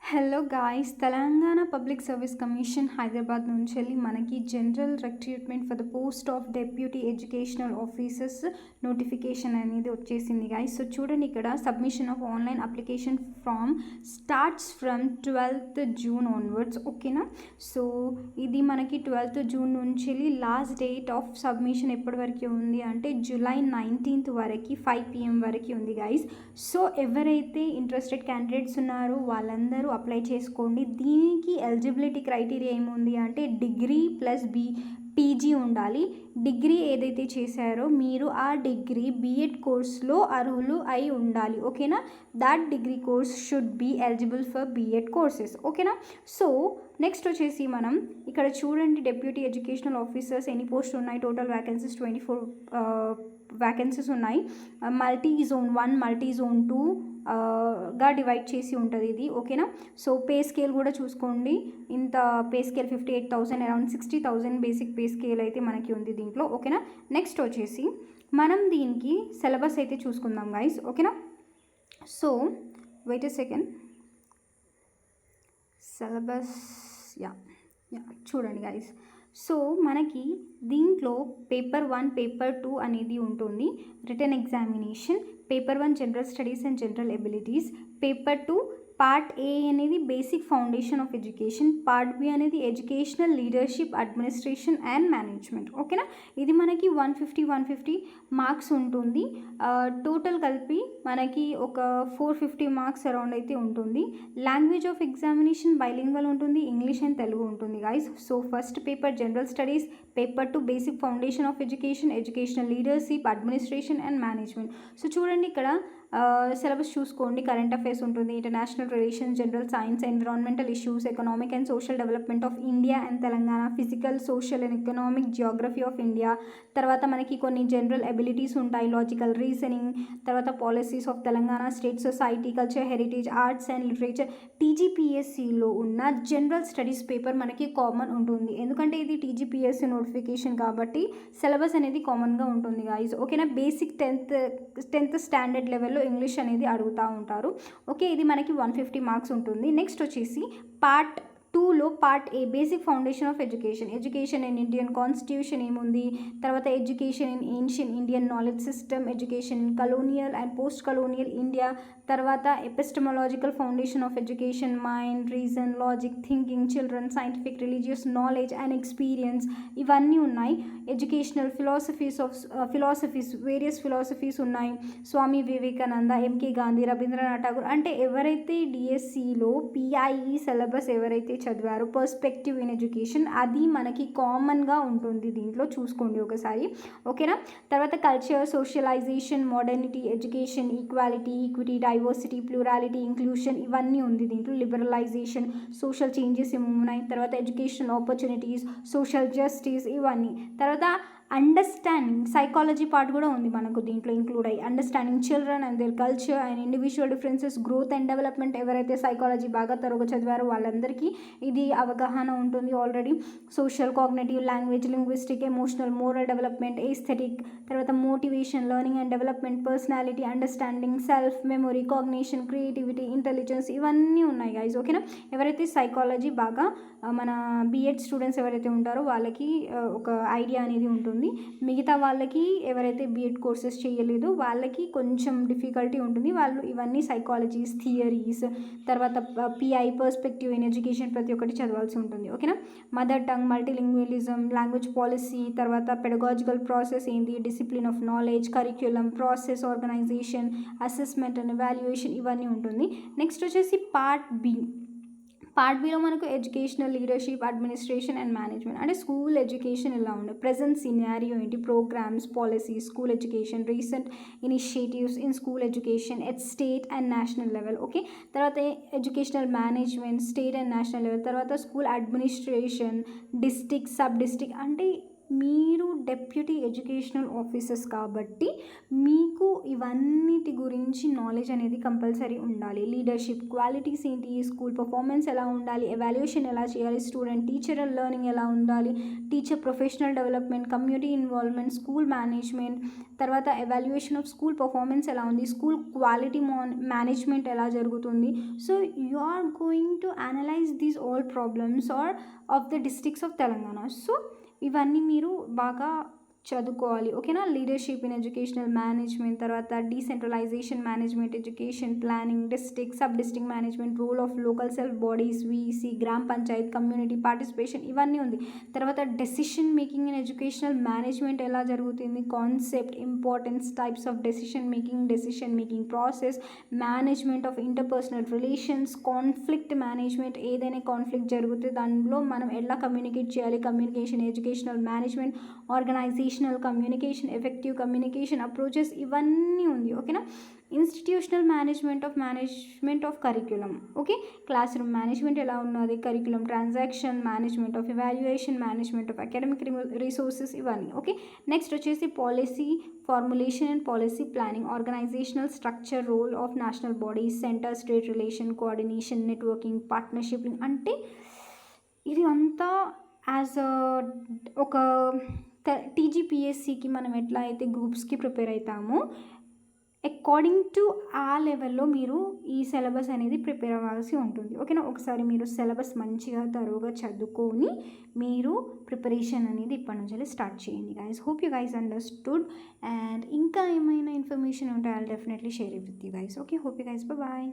Hello guys, Telangana public service commission Hyderabad నుంచి వెళ్ళి మనకి general recruitment for the post of deputy educational officers notification అనేది వచ్చేసింది గాయ్స్. సో చూడండి, ఇక్కడ submission of online application form starts from 12th June onwards. ఓకేనా? So ఇది మనకి 12th June నుంచి వెళ్ళి లాస్ట్ డేట్ ఆఫ్ సబ్మిషన్ ఎప్పటి వరకు ఉంది అంటే July 19th వరకు 5 PM వరకు ఉంది గాయ్స్. సో ఎవరైతే ఇంట్రెస్టెడ్ క్యాండిడేట్స్ ఉన్నారో వాళ్ళందరూ అప్లై చేసుకోండి. దీనికి ఎలిజిబిలిటీ క్రైటీరియా ఏముంది అంటే డిగ్రీ ప్లస్ పీజీ ఉండాలి. డిగ్రీ ఏదైతే చేశారో మీరు ఆ డిగ్రీ బీఎడ్ కోర్స్లో అర్హులు అయి ఉండాలి. ఓకేనా? That degree course should be eligible for BEd courses. ఓకేనా? సో నెక్స్ట్ వచ్చేసి మనం ఇక్కడ చూడండి, డెప్యూటీ ఎడ్యుకేషనల్ ఆఫీసర్స్ ఎన్ని పోస్ట్ ఉన్నాయి, టోటల్ వ్యాకెన్సీస్ 24 వ్యాకెన్సీస్ ఉన్నాయి. మల్టీ జోన్ 1, మల్టీ జోన్ 2 గా డివైడ్ చేసి ఉంటుంది ఇది. ఓకేనా? సో పే స్కేల్ కూడా చూసుకోండి. ఇంత pay scale 58,000, around 60,000 basic pay scale అయితే మనకి ఉంది దీంట్లో. ఓకేనా? నెక్స్ట్ వచ్చేసి మనం దీనికి సిలబస్ అయితే చూసుకుందాం గైస్. ఓకేనా? So wait a second. Syllabus చూడండి గైస్. సో మనకి దీంట్లో పేపర్ 1, పేపర్ 2 అనేది ఉంటుంది. Written examination. Paper 1 general studies and general abilities. Paper 2 part A అనేది basic foundation of education. Part B అనేది educational leadership, administration and management. ఓకేనా? ఇది మనకి 150 మార్క్స్ ఉంటుంది. టోటల్ కలిపి మనకి ఒక 450 మార్క్స్ అరౌండ్ అయితే ఉంటుంది. లాంగ్వేజ్ ఆఫ్ ఎగ్జామినేషన్ బైలింగ్వల్ ఉంటుంది, ఇంగ్లీష్ అండ్ తెలుగు ఉంటుంది guys. So first paper general studies, paper 2 basic foundation of education, educational leadership, administration and management. So చూడండి, ఇక్కడ సిలబస్ చూసుకోండి. కరెంట్ అఫైర్స్ ఉంటుంది, international relations, general science, environmental issues, economic and social development of India and Telangana, physical, social and economic, Geography of India. తర్వాత మనకి కొన్ని general abilities ఉంటాయి, logical reasoning. తర్వాత policies of Telangana state, society, culture, heritage, arts and literature. టీజీపీఎస్సీలో ఉన్న general studies paper మనకి common ఉంటుంది, ఎందుకంటే ఇది టీజీపీఎస్సీ నోటిఫికేషన్ కాబట్టి సిలబస్ అనేది కామన్గా ఉంటుంది గాయస్. ఓకేనా? బేసిక్ 10th స్టాండర్డ్ లెవెల్లో ఇంగ్లీష్ అనేది అడుగుతూ ఉంటారు. ఓకే, ఇది మనకి 150 మార్క్స్ ఉంటుంది. నెక్స్ట్ వచ్చేసి పార్ట్ 2లో part A basic foundation of education. Education in Indian constitution ఏముంది, తర్వాత education in ancient Indian knowledge system, education in colonial and post colonial India, తర్వాత epistemological foundation of education, mind, reason, logic, thinking, children, scientific, religious knowledge and experience, ఇవన్నీ ఉన్నాయి. Educational philosophies various philosophies ఉన్నాయి. Swami Vivekananda, MK Gandhi, Rabindranath Tagore. అంటే ఎవరైతే డిఎస్సిలో PIE syllabus ఎవరైతే చదివారో perspective in education, అది మనకి కామన్గా ఉంటుంది దీంట్లో, చూసుకోండి ఒకసారి. ఓకేనా? తర్వాత culture, socialisation, modernity, education, equality, equity, diversity, plurality, inclusion, ఇవన్నీ ఉంది దీంట్లో. లిబరలైజేషన్, సోషల్ చేంజెస్ ఏమి ఉన్నాయి, తర్వాత ఎడ్యుకేషనల్ ఆపర్చునిటీస్, సోషల్ జస్టిస్, ఇవన్నీ. తర్వాత అండర్స్టాండింగ్ సైకాలజీ పార్ట్ కూడా ఉంది మనకు దీంట్లో ఇంక్లూడ్ అయ్యి. Understanding children and their culture and individual differences, growth and development. ఎవరైతే సైకాలజీ బాగా తరుగా చదివారో వాళ్ళందరికీ ఇది అవగాహన ఉంటుంది already. Social, cognitive, language, linguistic, emotional, moral development, aesthetic, తర్వాత motivation, learning and development, personality, understanding, self, memory, cognition, creativity, intelligence, ఇవన్నీ ఉన్నాయి గైస్. ఓకేనా? ఎవరైతే సైకాలజీ బాగా మన బీఎడ్ స్టూడెంట్స్ ఎవరైతే ఉంటారో వాళ్ళకి ఒక ఐడియా అనేది ఉంటుంది. మిగతా వాళ్ళకి ఎవరైతే బీఎడ్ కోర్సెస్ చేయలేదో వాళ్ళకి కొంచెం డిఫికల్టీ ఉంటుంది. వాళ్ళు ఇవన్నీ సైకాలజీస్, థియరీస్, తర్వాత పిఐ పర్స్పెక్టివ్ ఇన్ ఎడ్యుకేషన్ ప్రతి ఒక్కటి చదవాల్సి ఉంటుంది. ఓకేనా? Mother tongue, multilingualism, language policy, తర్వాత పెడగాజికల్ ప్రాసెస్ ఏంటి, discipline of knowledge, curriculum, process, organisation, assessment and evaluation, ఇవన్నీ ఉంటుంది. నెక్స్ట్ వచ్చేసి పార్ట్ బిలో మనకు educational leadership, administration and management. అంటే స్కూల్ ఎడ్యుకేషన్ ఎలా ఉండే, ప్రజెంట్ సినారియో ఏంటి, programmes, policies, school education, recent initiatives in school education at state and national level. Okay, తర్వాత educational management state and national level. తర్వాత school administration, district, sub district. అంటే మీరు deputy educational officers కాబట్టి మీకు ఇవన్నిటి గురించి knowledge అనేది కంపల్సరీ ఉండాలి. లీడర్షిప్ క్వాలిటీస్ ఏంటి, స్కూల్ పర్ఫార్మెన్స్ ఎలా ఉండాలి, ఎవాల్యుయేషన్ ఎలా చేయాలి, స్టూడెంట్ టీచర్ లెర్నింగ్ ఎలా ఉండాలి, teacher professional development, community involvement, school management, తర్వాత ఎవాల్యుయేషన్ ఆఫ్ స్కూల్ పర్ఫార్మెన్స్ ఎలా ఉంది, స్కూల్ క్వాలిటీ మేనేజ్మెంట్ ఎలా జరుగుతుంది. So you are going to analyse these all problems are of the districts of Telangana. So ఇవన్నీ మీరు బాగా చదువుకోవాలి, ఓకేనా. లీడర్షిప్ ఇన్ ఎడ్యుకేషనల్ మేనేజ్మెంట్, తర్వాత decentralisation management, education planning, district sub district management, role of local self bodies, VC, gram panchayat, community participation, ఇవన్నీ ఉంది. తర్వాత decision making in educational management ఎలా జరుగుతుంది, concept, importance, types of decision making process, management of interpersonal relations, conflict management, ఏదైనా conflict జరిగితే దానిలో మనం ఎలా కమ్యూనికేట్ చేయాలి, communication, educational management, organisational communication, effective communication approaches, ఇవన్నీ ఉంది, ఓకేనా. Institutional management of curriculum, okay. Classroom management ఎలా ఉన్నది, curriculum, transaction management of evaluation, management of academic resources, ఇవన్నీ, ఓకే. నెక్స్ట్ వచ్చేసి policy formulation and policy planning, organisational structure, role of national bodies, centre state relation, coordination, networking, partnership, అంటే ఇది అంతా as ఒక టీజీపీఎస్సికి మనం ఎట్లా అయితే గ్రూప్స్కి ప్రిపేర్ అవుతామో అకార్డింగ్ టు ఆ లెవెల్లో మీరు ఈ సిలబస్ అనేది ప్రిపేర్ అవ్వాల్సి ఉంటుంది, ఓకేనా. ఒకసారి మీరు సిలబస్ మంచిగా తరువుగా చదువుకొని మీరు ప్రిపరేషన్ అనేది ఇప్పటి నుంచి స్టార్ట్ చేయండి guys. Hope you guys understood. And ఇంకా ఏమైనా ఇన్ఫర్మేషన్ ఉంటే I will definitely share it with you guys. Okay, hope you guys, bye.